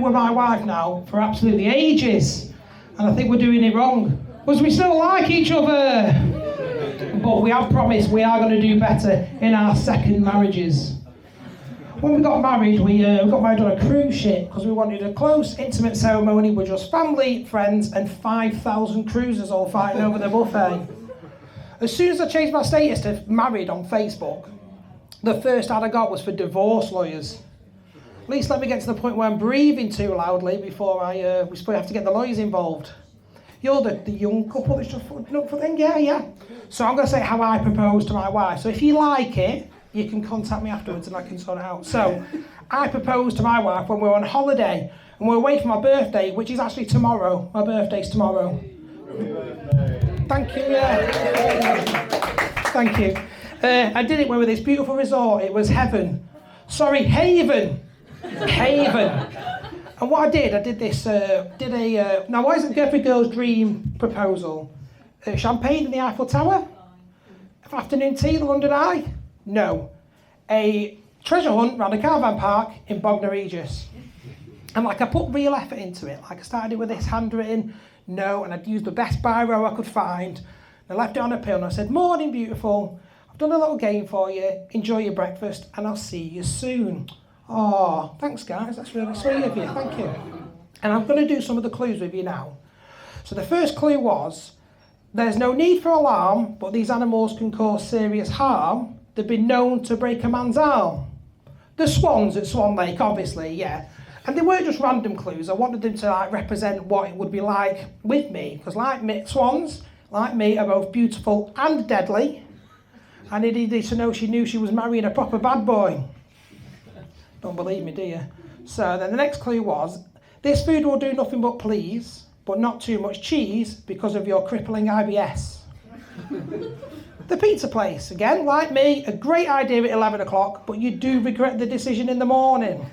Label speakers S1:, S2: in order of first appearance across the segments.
S1: been with my wife now for absolutely ages, and I think we're doing it wrong. Because we still like each other. But we have promised we are going to do better in our second marriages. When we got married, we got married on a cruise ship because we wanted a close, intimate ceremony with just family, friends, and 5,000 cruisers all fighting over the buffet. As soon as I changed my status to married on Facebook, the first ad I got was for divorce lawyers. At least let me get to the point where I'm breathing too loudly before we have to get the lawyers involved. You're the young couple that's just putting up for things? Yeah. So I'm going to say how I proposed to my wife. So if you like it, you can contact me afterwards and I can sort it out. So I proposed to my wife when we were on holiday and we're away for my birthday, which is actually tomorrow. My birthday's tomorrow. Thank you, Thank you. I did it when we were at this beautiful resort. It was heaven. Sorry, Haven. And what I did this, now what is every girl's dream proposal? Champagne in the Eiffel Tower? Afternoon tea in the London Eye? No. A treasure hunt round a caravan park in Bognor Regis. And I put real effort into it. I started it with this handwritten note, and I'd used the best biro I could find. I left it on a pill and I said, "Morning, beautiful. I've done a little game for you. Enjoy your breakfast and I'll see you soon." Oh, thanks guys, that's really sweet of you, thank you. And I'm going to do some of the clues with you now. So the first clue was, there's no need for alarm, but these animals can cause serious harm. They've been known to break a man's arm. The swans at Swan Lake, obviously, yeah. And they weren't just random clues, I wanted them to represent what it would be like with me, because swans, like me, are both beautiful and deadly. I needed to know she knew she was marrying a proper bad boy. Don't believe me, do you? So then the next clue was, this food will do nothing but please, but not too much cheese because of your crippling IBS. The pizza place, again, like me, a great idea at 11 o'clock, but you do regret the decision in the morning.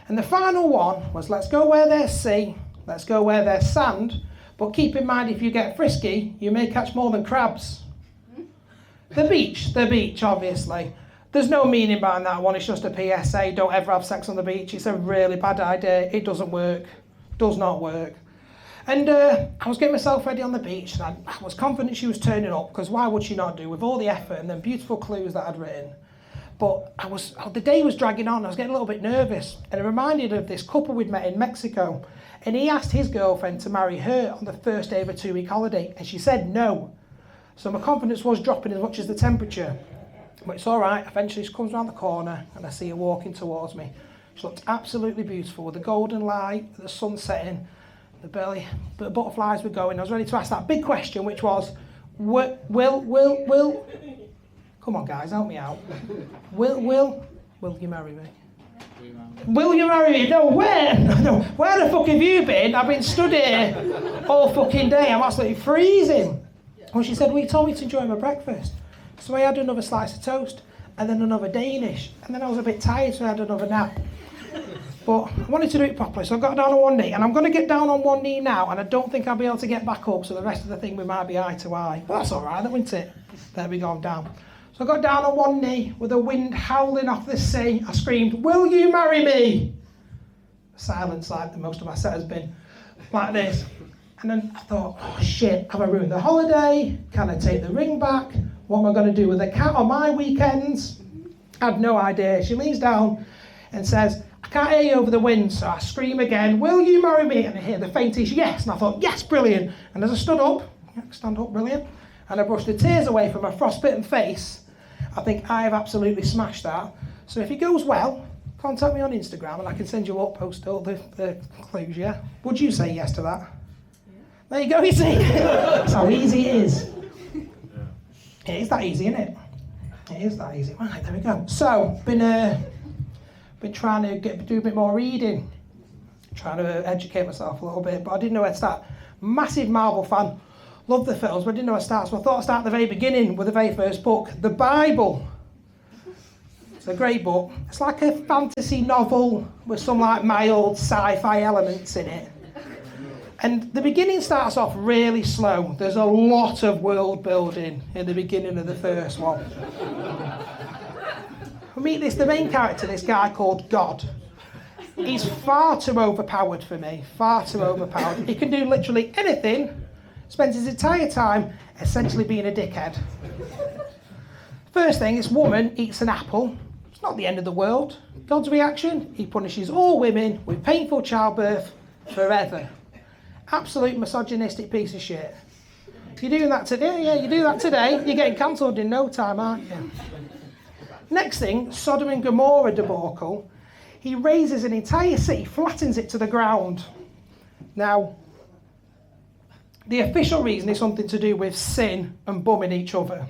S1: And the final one was, let's go where there's sea, let's go where there's sand, but keep in mind if you get frisky, you may catch more than crabs. The beach, obviously. There's no meaning behind that one, it's just a PSA, don't ever have sex on the beach, it's a really bad idea, it doesn't work, does not work. And I was getting myself ready on the beach, and I was confident she was turning up, because why would she not do, with all the effort and the beautiful clues that I'd written. But the day was dragging on, I was getting a little bit nervous, and it reminded of this couple we'd met in Mexico, and he asked his girlfriend to marry her on the first day of a 2-week holiday, and she said no. So my confidence was dropping as much as the temperature. But it's all right, eventually she comes around the corner and I see her walking towards me. She looked absolutely beautiful with the golden light, the sun setting, the butterflies were going. I was ready to ask that big question, which was, will, come on guys, help me out. Will you marry me? Will you marry me? No, where? No, where the fuck have you been? I've been stood here all fucking day, I'm absolutely freezing. Well, she said, well, you told me to enjoy my breakfast. So I had another slice of toast, and then another Danish, and then I was a bit tired, so I had another nap. But I wanted to do it properly, so I got down on one knee, and I'm going to get down on one knee now, and I don't think I'll be able to get back up, so the rest of the thing we might be eye to eye. But that's all right, isn't it? There we go, I'm down. So I got down on one knee, with the wind howling off the sea. I screamed, "Will you marry me?" Silence, like most of my set has been, like this. And then I thought, oh shit, have I ruined the holiday? Can I take the ring back? What am I going to do with the cat on my weekends? I had no idea. She leans down and says, "I can't hear you over the wind," so I scream again, "Will you marry me?" And I hear the faintest yes, and I thought, yes, brilliant. And as I stood up, stand up, brilliant, and I brushed the tears away from my frostbitten face, I think I've absolutely smashed that. So if it goes well, contact me on Instagram and I can send you up, post all the clues, yeah? Would you say yes to that? Yeah. There you go, you see? That's how easy it is. It is that easy, isn't it? It is that easy. Right, there we go. So, been trying to do a bit more reading, trying to educate myself a little bit, but I didn't know where to start. Massive Marvel fan, love the films, but I didn't know where to start, so I thought I'd start at the very beginning with the very first book, the Bible. It's a great book. It's like a fantasy novel with some mild sci-fi elements in it. And the beginning starts off really slow. There's a lot of world building in the beginning of the first one. We meet the main character, this guy called God. He's far too overpowered for me, far too overpowered. He can do literally anything, spends his entire time essentially being a dickhead. First thing, this woman eats an apple. It's not the end of the world. God's reaction, he punishes all women with painful childbirth forever. Absolute misogynistic piece of shit. You're doing that today? Yeah, you do that today, you're getting cancelled in no time, aren't you? Next thing, Sodom and Gomorrah debacle. He raises an entire city, flattens it to the ground. Now, the official reason is something to do with sin and bumming each other.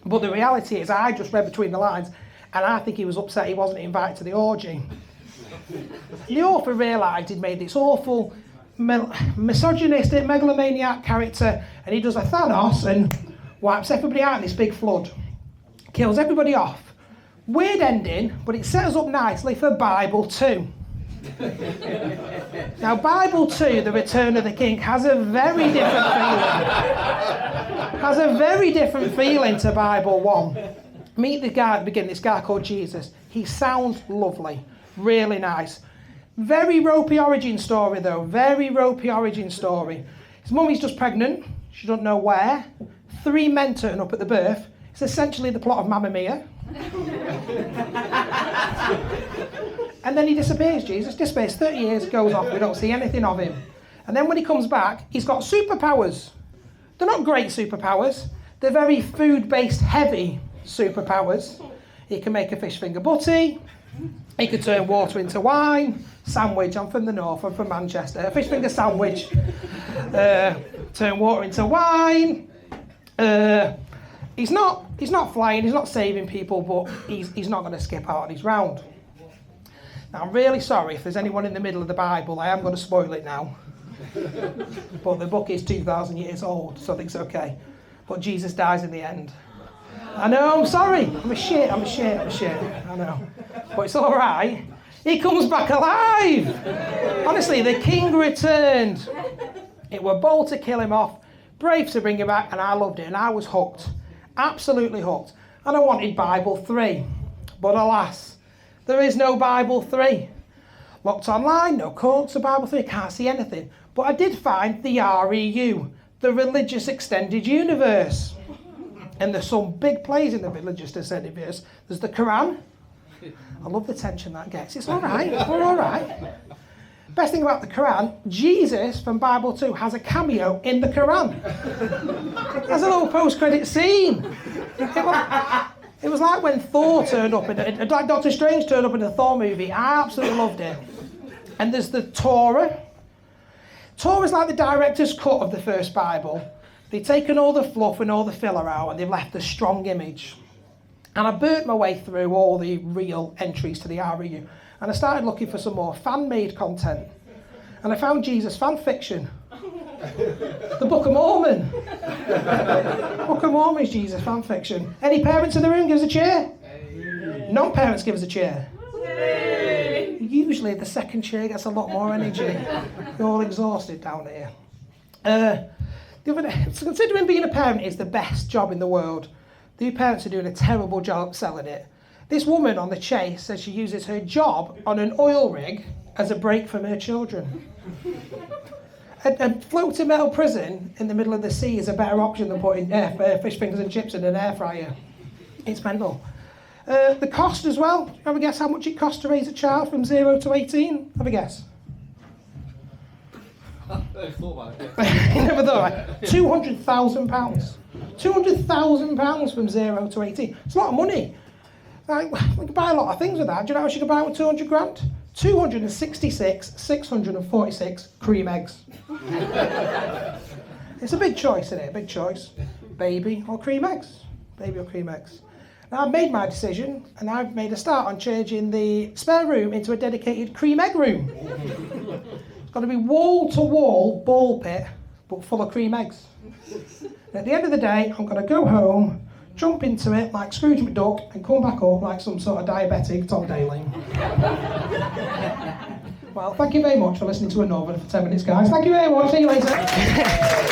S1: But the reality is, I just read between the lines, and I think he was upset he wasn't invited to the orgy. The author realised he'd made this awful, misogynistic, megalomaniac character, and he does a Thanos and wipes everybody out in this big flood. Kills everybody off. Weird ending, but it sets us up nicely for Bible 2. Now, Bible 2, The Return of the King, has a very different feeling. Has a very different feeling to Bible 1. Meet the guy at the beginning, this guy called Jesus. He sounds lovely, really nice. Very ropey origin story, though. Very ropey origin story. His mummy's just pregnant. She doesn't know where. 3 men turn up at the birth. It's essentially the plot of Mamma Mia. And then he disappears, Jesus. Disappears 30 years, goes off. We don't see anything of him. And then when he comes back, he's got superpowers. They're not great superpowers. They're very food-based, heavy superpowers. He can make a fish finger butty. He could turn water into wine. Sandwich, I'm from the north, I'm from Manchester. A fish finger sandwich. Turn water into wine. He's not flying, he's not saving people, but he's not going to skip out on his round. Now, I'm really sorry if there's anyone in the middle of the Bible. I am going to spoil it now. But the book is 2,000 years old, so I think it's okay. But Jesus dies in the end. I know, I'm sorry. I'm a shit. I know. But it's all right. He comes back alive. Honestly, the king returned. It were bold to kill him off, brave to bring him back, and I loved it, and I was hooked. Absolutely hooked. And I wanted Bible 3. But alas, there is no Bible 3. Looked online, no codes to Bible 3, can't see anything. But I did find the REU, the Religious Extended Universe. And there's some big plays in the Religious Extended Universe. There's the Quran. I love the tension that gets. It's all right, we're all right. Best thing about the Quran, Jesus from Bible 2 has a cameo in the Quran. There's a little post-credit scene. It was like when Thor turned up, like Doctor Strange turned up in the Thor movie. I absolutely loved it. And there's the Torah. Torah is like the director's cut of the first Bible. They've taken all the fluff and all the filler out and they've left a strong image. And I burnt my way through all the real entries to the REU. And I started looking for some more fan-made content. And I found Jesus fan fiction. The Book of Mormon. Book of Mormon is Jesus fan fiction. Any parents in the room, give us a cheer. Non-parents, give us a cheer. Usually the second cheer gets a lot more energy. You're all exhausted down here. Considering being a parent is the best job in the world, the parents are doing a terrible job selling it. This woman on The Chase says she uses her job on an oil rig as a break from her children. A floating metal prison in the middle of the sea is a better option than putting fish fingers and chips in an air fryer. It's mental. The cost as well. Have a guess how much it costs to raise a child from 0 to 18? Have a guess.
S2: I thought about it.
S1: You never thought, right? £200,000. £200,000 from 0 to 18. It's a lot of money. Like, we can buy a lot of things with that. Do you know how much you can buy with 200 grand? 646 cream eggs. It's a big choice, isn't it? A big choice. Baby or cream eggs. Baby or cream eggs. Now, I've made my decision, and I've made a start on changing the spare room into a dedicated cream egg room. It's got to be wall-to-wall ball pit, but full of cream eggs. And at the end of the day, I'm going to go home, jump into it like Scrooge McDuck, and come back up like some sort of diabetic Tom Daly. Well, thank you very much for listening to a Northern for 10 minutes, guys. Thank you very much. See you later.